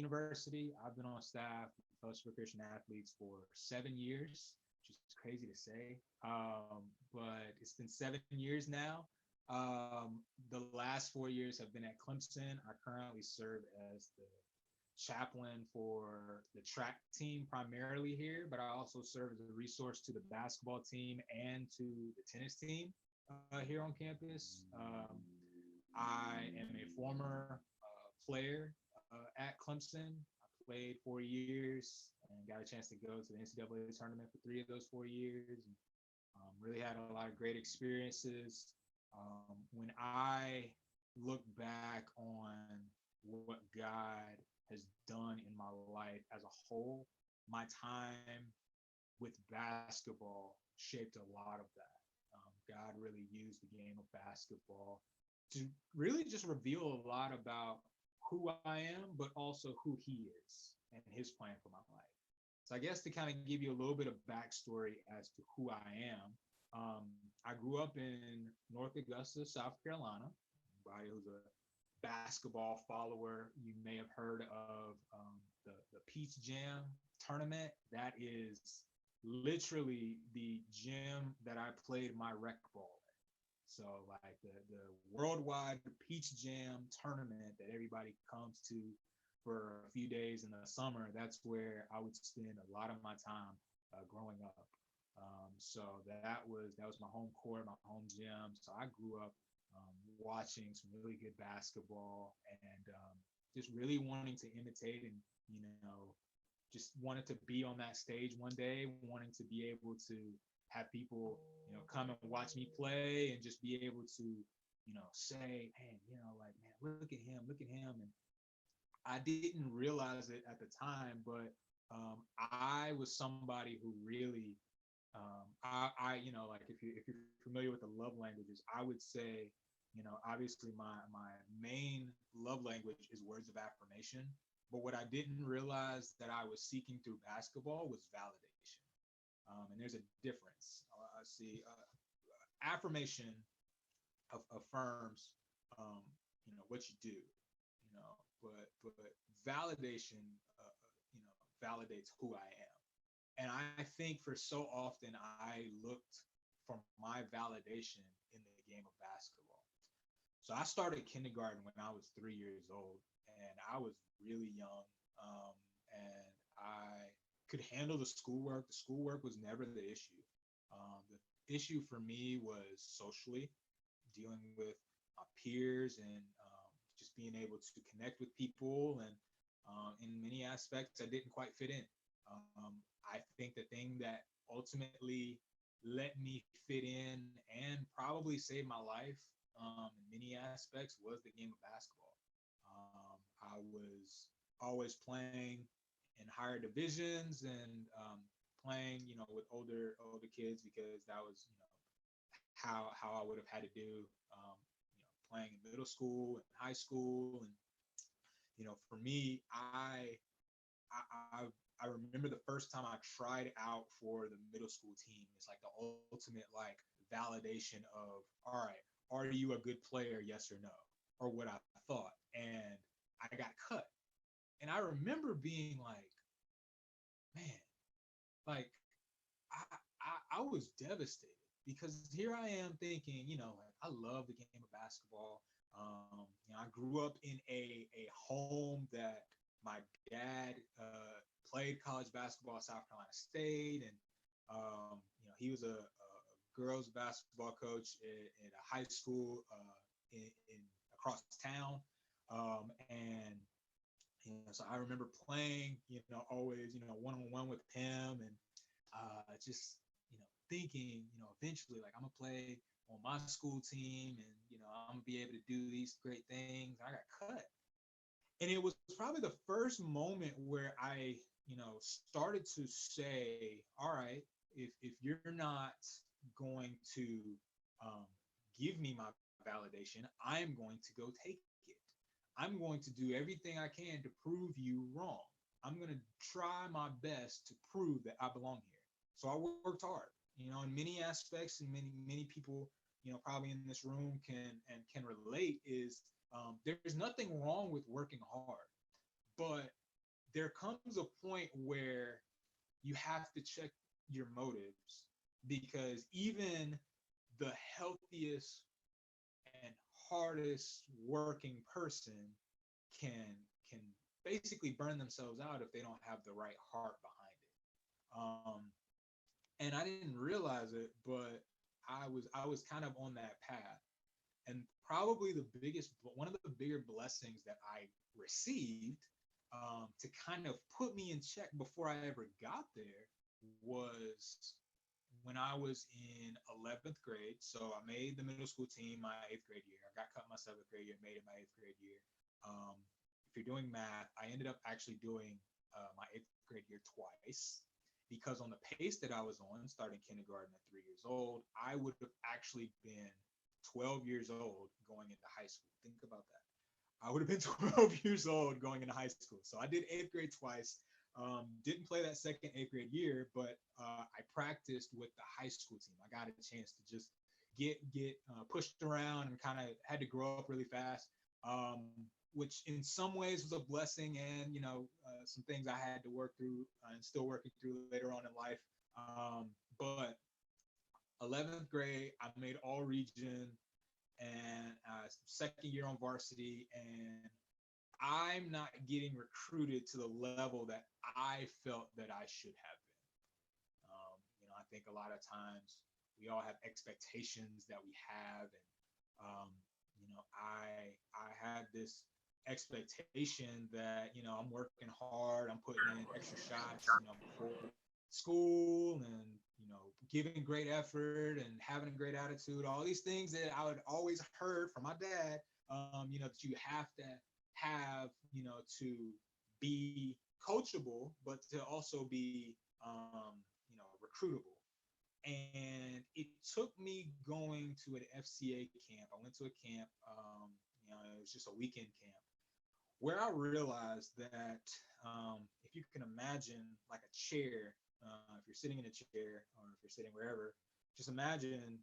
University. I've been on staff with Fellowship for Christian Athletes for 7 years, which is crazy to say. But it's been 7 years now. The last 4 years have been at Clemson. I currently serve as the chaplain for the track team primarily here, but I also serve as a resource to the basketball team and to the tennis team here on campus. I am a former player at Clemson. I played 4 years and got a chance to go to the NCAA tournament for 3 of those 4 years. And, really had a lot of great experiences. When I look back on what God has done in my life as a whole, my time with basketball shaped a lot of that. God really used the game of basketball to really just reveal a lot about who I am, but also who He is and His plan for my life. So I guess to kind of give you a little bit of backstory as to who I am, I grew up in North Augusta, South Carolina. Anybody who's a basketball follower, you may have heard of the Peach Jam tournament. That is literally the gym that I played my rec ball in. So like the worldwide Peach Jam tournament that everybody comes to for a few days in the summer, that's where I would spend a lot of my time growing up. So that was my home court, my home gym. So I grew up watching some really good basketball and just really wanting to imitate and, just wanted to be on that stage one day, wanting to be able to have people, come and watch me play and just be able to, say, hey, like, man, look at him, look at him. And I didn't realize it at the time, but I was somebody who really, like if you're familiar with the love languages, I would say, obviously my main love language is words of affirmation. But what I didn't realize that I was seeking through basketball was validation. And there's a difference. I see affirmation affirms, what you do, but validation, validates who I am. And I think for so often I looked for my validation in the game of basketball. So I started kindergarten when I was 3 years old, and I was really young, and I could handle the schoolwork. The schoolwork was never the issue. The issue for me was socially dealing with my peers and just being able to connect with people. And in many aspects, I didn't quite fit in. I think the thing that ultimately let me fit in and probably saved my life in many aspects was the game of basketball. I was always playing in higher divisions and playing, with older kids because that was, how I would have had to do, playing in middle school and high school. And, for me, I remember the first time I tried out for the middle school team. It's like the ultimate like validation of, all right, are you a good player? Yes or no, or what I thought. And I got cut. And I remember being like, man, like I was devastated because here I am thinking, like I love the game of basketball. I grew up in a home that my dad played college basketball at South Carolina State, and he was a girls basketball coach at a high school in across town, and so I remember playing, always, one-on-one with him, and just, thinking, eventually, like I'm gonna play on my school team, and I'm gonna be able to do these great things. I got cut. And it was probably the first moment where I, started to say, all right, if you're not going to give me my validation, I'm going to go take it. I'm going to do everything I can to prove you wrong. I'm going to try my best to prove that I belong here. So I worked hard, in many aspects, and many people, probably in this room can relate is there's nothing wrong with working hard, but there comes a point where you have to check your motives, because even the healthiest and hardest working person can can basically burn themselves out if they don't have the right heart behind it. And I didn't realize it, but I was kind of on that path. And probably one of the bigger blessings that I received, to kind of put me in check before I ever got there, was when I was in 11th grade. So I made the middle school team my 8th grade year. I got cut my 7th grade year, made it my 8th grade year. Um, if you're doing math, I ended up actually doing my 8th grade year twice, because on the pace that I was on, starting kindergarten at 3 years old, I would have actually been 12 years old going into high school. Think about that. I would have been 12 years old going into high school. So I did 8th grade twice. Didn't play that second 8th grade year, but I practiced with the high school team. I got a chance to just get pushed around, and kind of had to grow up really fast, which in some ways was a blessing, and some things I had to work through, and still working through later on in life. But 11th grade, I made all region, and second year on varsity, and I'm not getting recruited to the level that I felt that I should have been. I think a lot of times we all have expectations that we have, and I had this expectation that I'm working hard, I'm putting in extra shots, before school, and giving great effort and having a great attitude, all these things that I would always heard from my dad, that you have to have, to be coachable, but to also be, recruitable. And it took me going to an FCA camp. I went to a camp, it was just a weekend camp, where I realized that, if you can imagine like a chair, if you're sitting in a chair, or if you're sitting wherever, just imagine,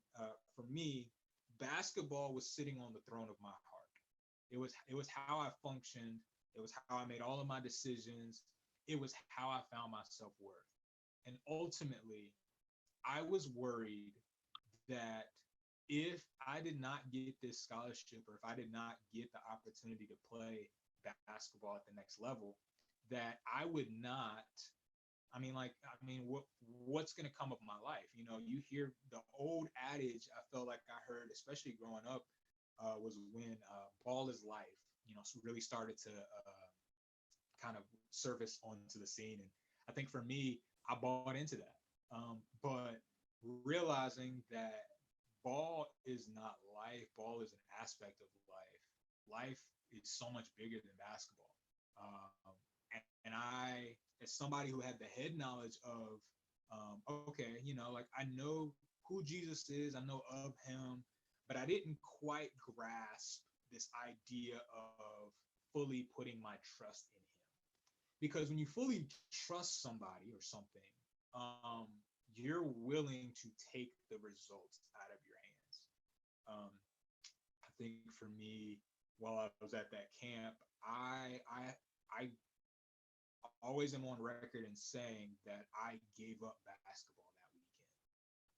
for me, basketball was sitting on the throne of my heart. It was how I functioned. It was how I made all of my decisions. It was how I found my self-worth. And ultimately, I was worried that if I did not get this scholarship, or if I did not get the opportunity to play basketball at the next level, that I would not. What's going to come of my life? You hear the old adage. I felt like I heard, especially growing up, was when ball is life. Really started to kind of surface onto the scene, and I think for me, I bought into that. But realizing that ball is not life, ball is an aspect of life. Life is so much bigger than basketball. And I, as somebody who had the head knowledge of, okay, like I know who Jesus is, I know of him, but I didn't quite grasp this idea of fully putting my trust in him. Because when you fully trust somebody or something, you're willing to take the results out of your hands. I think for me, while I was at that camp, I always am on record in saying that I gave up basketball that weekend.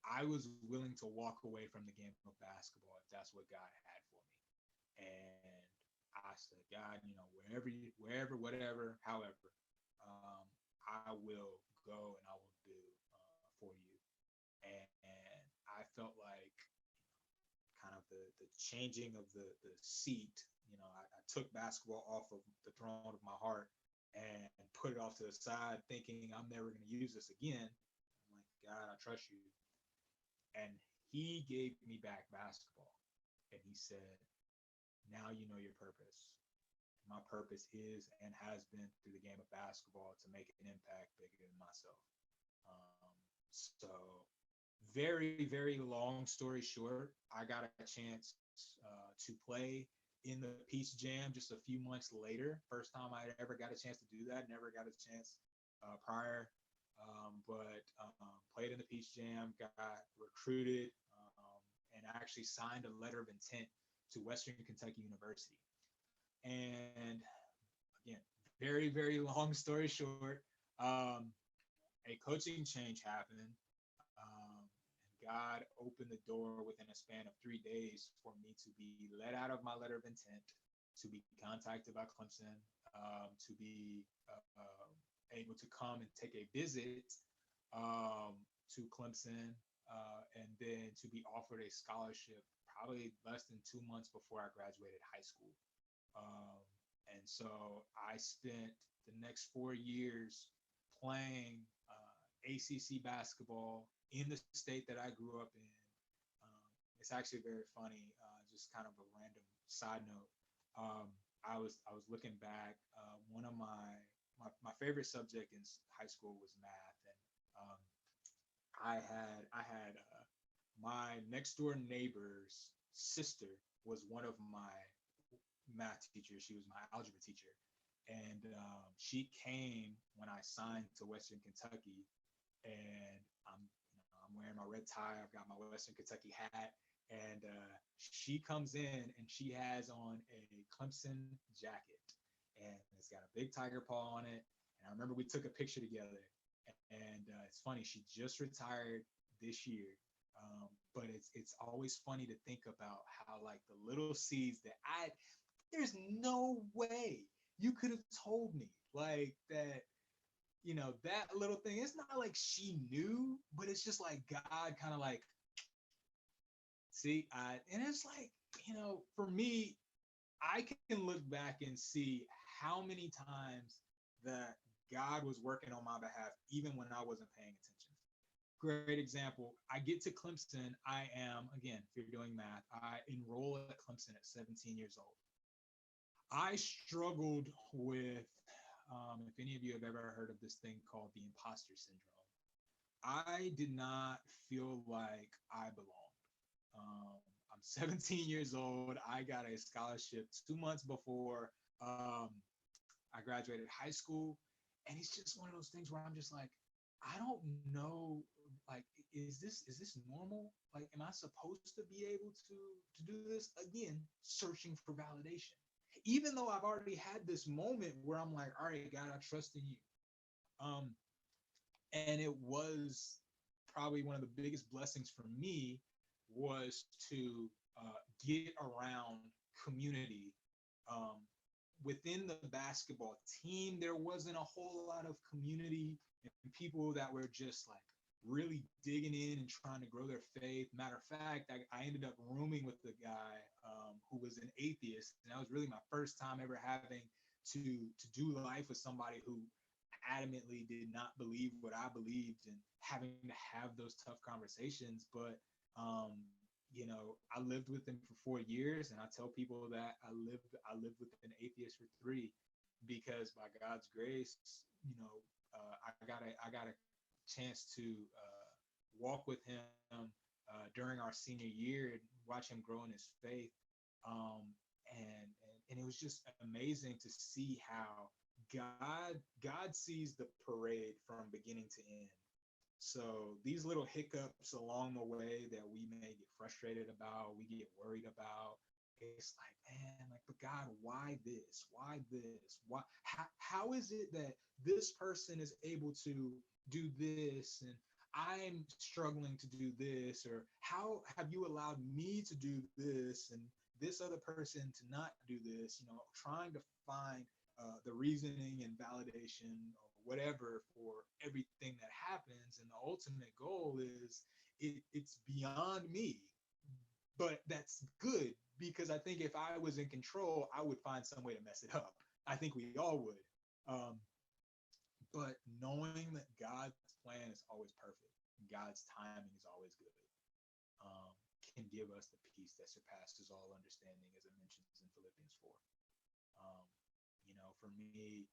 I was willing to walk away from the game of basketball if that's what God had for me. And I said, God, wherever, whatever, however, I will go, and I will do for you. And I felt like kind of the changing of the seat. I took basketball off of the throne of my heart and put it off to the side, thinking I'm never going to use this again. I'm like, God, I trust you. And he gave me back basketball. And he said, now you know your purpose. My purpose is and has been through the game of basketball to make an impact bigger than myself. So very, very long story short, I got a chance to play in the Peace Jam just a few months later. First time I ever got a chance to do that. Never got a chance prior, but played in the Peace Jam, got recruited, and actually signed a letter of intent to Western Kentucky University. And again, very, very long story short, um, a coaching change happened. And God opened the door within a span of 3 days for me to be let out of my letter of intent, to be contacted by Clemson, to be able to come and take a visit to Clemson, and then to be offered a scholarship probably less than 2 months before I graduated high school. Um, and so I spent the next 4 years playing ACC basketball in the state that I grew up in. It's actually very funny, just kind of a random side note. I was looking back. One of my favorite subject in high school was math, and I had my next door neighbor's sister was one of my math teachers. She was my algebra teacher, and she came when I signed to Western Kentucky, and I'm wearing my red tie. I've got my Western Kentucky hat, and she comes in and she has on a Clemson jacket, and it's got a big tiger paw on it. And I remember we took a picture together, and it's funny. She just retired this year, but it's always funny to think about how like the little seeds that there's no way you could have told me like that, that little thing. It's not like she knew, but it's just like God kind of like, see, and it's like, for me, I can look back and see how many times that God was working on my behalf, even when I wasn't paying attention. Great example. I get to Clemson. I am, again, if you're doing math, I enroll at Clemson at 17 years old. I struggled with, if any of you have ever heard of this thing called the Imposter Syndrome. I did not feel like I belonged. I'm 17 years old. I got a scholarship 2 months before I graduated high school. And it's just one of those things where I'm just like, I don't know, like, is this normal? Like, am I supposed to be able to do this? Again, searching for validation. Even though I've already had this moment where I'm like, all right, God, I trust in you. Um, and it was probably one of the biggest blessings for me was to get around community. Um, Within the basketball team, there wasn't a whole lot of community and people that were just like really digging in and trying to grow their faith. Matter of fact, I ended up rooming with a guy who was an atheist, and that was really my first time ever having to do life with somebody who adamantly did not believe what I believed, and having to have those tough conversations. But I lived with him for 4 years, and I tell people that I lived with an atheist for 3, because by God's grace, I got a chance to walk with him during our senior year and watch him grow in his faith. And it was just amazing to see how God sees the parade from beginning to end. So these little hiccups along the way that we may get frustrated about, we get worried about, it's like, man, like, but God, why this? Why this? Why? How is it that this person is able to do this and I'm struggling to do this? Or how have you allowed me to do this and this other person to not do this? Trying to find the reasoning and validation or whatever for everything that happens. And the ultimate goal is it's beyond me. But that's good, because I think if I was in control, I would find some way to mess it up. I think we all would. Um, but knowing that God's plan is always perfect, and God's timing is always good, um, can give us the peace that surpasses all understanding, as it mentions in Philippians 4. Um, for me,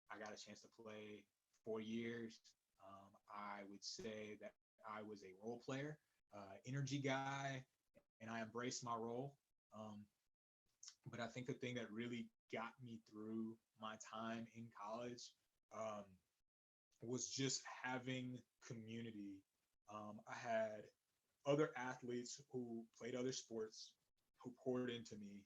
I got a chance to play 4 years. I would say that I was a role player, energy guy, and I embraced my role. Um, but I think the thing that really got me through my time in college was just having community. I had other athletes who played other sports who poured into me.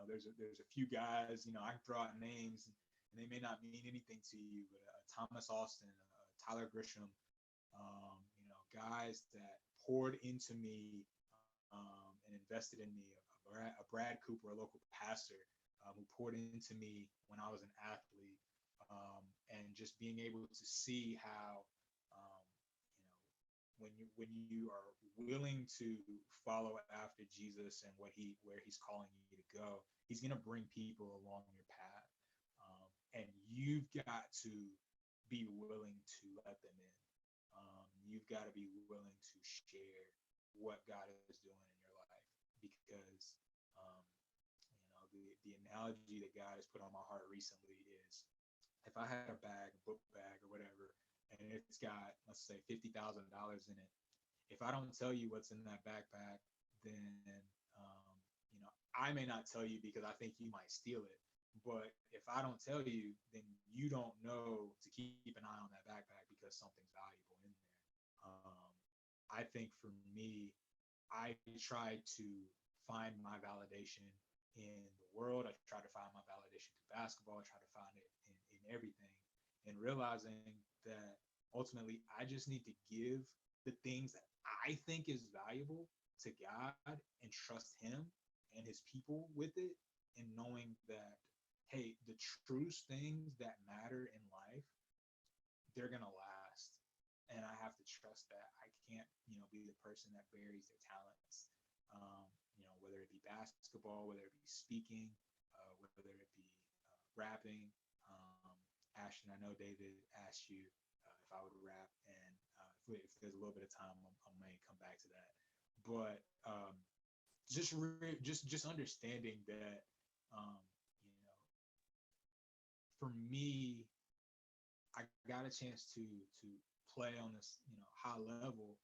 There's a few guys, I can throw out names and they may not mean anything to you, but Thomas Austin, Tyler Grisham, guys that poured into me and invested in me. A Brad Cooper, a local pastor, who poured into me when I was an athlete, and just being able to see how, when you are willing to follow after Jesus and where he's calling you to go, he's going to bring people along your path, and you've got to be willing to let them in. You've got to be willing to share what God is doing in your life, because the analogy that God has put on my heart recently is, if I had a book bag or whatever, and it's got, let's say, $50,000 in it, if I don't tell you what's in that backpack, then I may not tell you because I think you might steal it. But if I don't tell you, then you don't know to keep an eye on that backpack because something's valuable in there. I think for me, I try to find my validation in the world. I try to find my validation through basketball. I try to find it in everything, and realizing that ultimately I just need to give the things that I think is valuable to God and trust him and his people with it, and knowing that, hey, the truest things that matter in life, they're going to last. And I have to trust that I can't, be the person that buries their talents, whether it be basketball, whether it be speaking, whether it be rapping. Ashton, I know David asked you if I would rap, and if there's a little bit of time, I may come back to that. But just understanding that, for me, I got a chance to play on this, high level,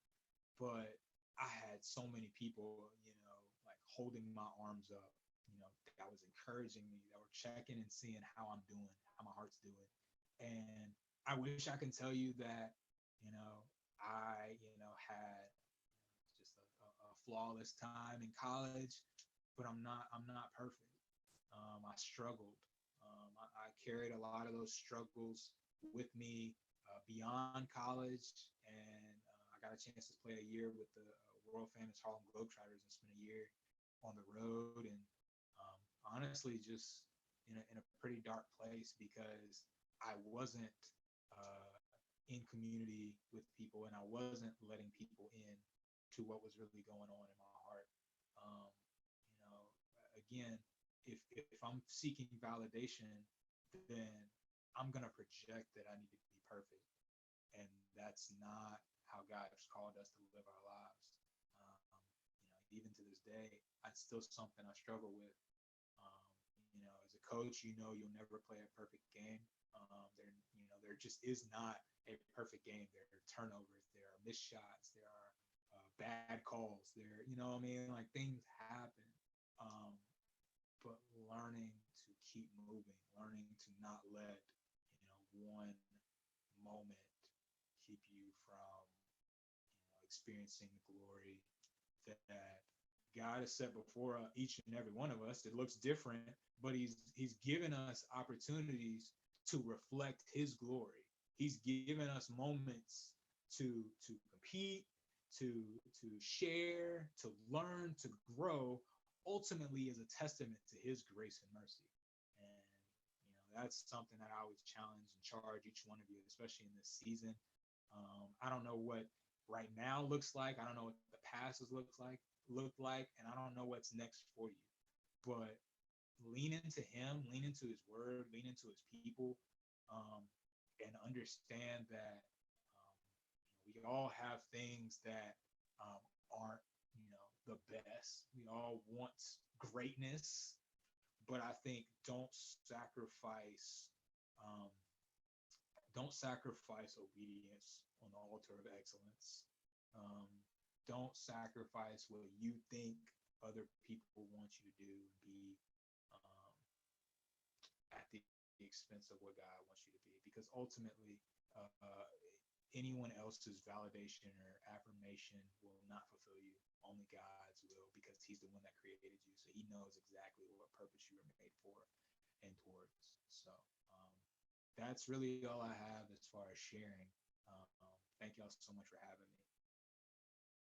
but I had so many people, like holding my arms up, that was encouraging me, that were checking and seeing how I'm doing, how my heart's doing. And I wish I can tell you that, I, had just a flawless time in college, but I'm not perfect. I struggled. I carried a lot of those struggles with me beyond college, and I got a chance to play a year with the world famous Harlem Globetrotters and spend a year on the road, and honestly, just in a pretty dark place, because I wasn't in community with people, and I wasn't letting people in to what was really going on in my heart. You know, again, if I'm seeking validation, then I'm gonna project that I need to be perfect, and that's not how God has called us to live our lives. Even to this day, it's still something I struggle with. Um, as a coach, you'll never play a perfect game. There just is not a perfect game. There are turnovers, there are missed shots, there are bad calls. There, like things happen. But learning to keep moving, learning to not let one moment keep you from experiencing the glory that God has set before each and every one of us. It looks different, but he's given us opportunities to reflect his glory. He's given us moments to compete, to share, to learn, to grow, ultimately as a testament to his grace and mercy. And that's something that I always challenge and charge each one of you, especially in this season. I don't know what right now looks like. I don't know what the past has looked like, and I don't know what's next for you. But lean into him, lean into his word, lean into his people, and understand that we all have things that aren't, the best. We all want greatness, but I think um, don't sacrifice obedience on the altar of excellence. Um, don't sacrifice what you think other people want you to do and be um, at the expense of what God wants you to be. Because ultimately, anyone else's validation or affirmation will not fulfill you. Only God's will, because he's the one that created you. So he knows exactly what purpose you were made for and towards. So that's really all I have as far as sharing. Thank y'all so much for having me.